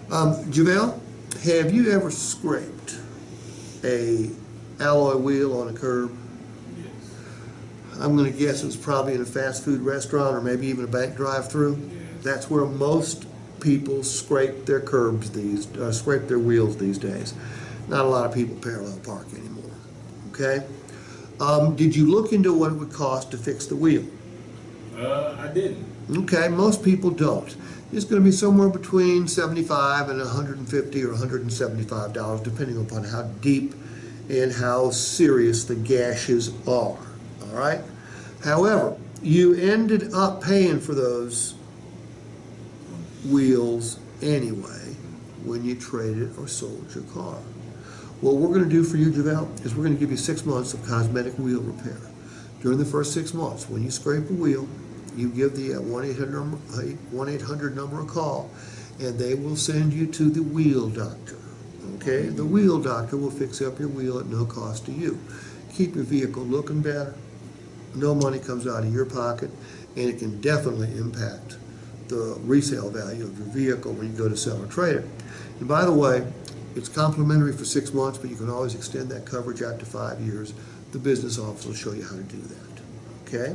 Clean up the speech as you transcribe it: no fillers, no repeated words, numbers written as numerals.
JaVale, have you ever scraped a alloy wheel on a curb? Yes. I'm going to guess it's probably in a fast food restaurant or maybe even a bank drive-through. Yes. That's where most people scrape their scrape their wheels these days. Not a lot of people parallel park anymore. Okay. Did you look into what it would cost to fix the wheel? I didn't. Okay, most people don't. It's going to be somewhere between $75 and $150 or $175, depending upon how deep and how serious the gashes are. All right? However, you ended up paying for those wheels anyway when you traded or sold your car. What we're going to do for you, JaVale, is we're going to give you 6 months of cosmetic wheel repair. During the first 6 months, when you scrape a wheel, you give the 1-800 number a call, and they will send you to the wheel doctor. Okay? The wheel doctor will fix up your wheel at no cost to you. Keep your vehicle looking better. No money comes out of your pocket, and it can definitely impact the resale value of your vehicle when you go to sell or trade it. And by the way, it's complimentary for 6 months, but you can always extend that coverage out to 5 years. The business office will show you how to do that. Okay?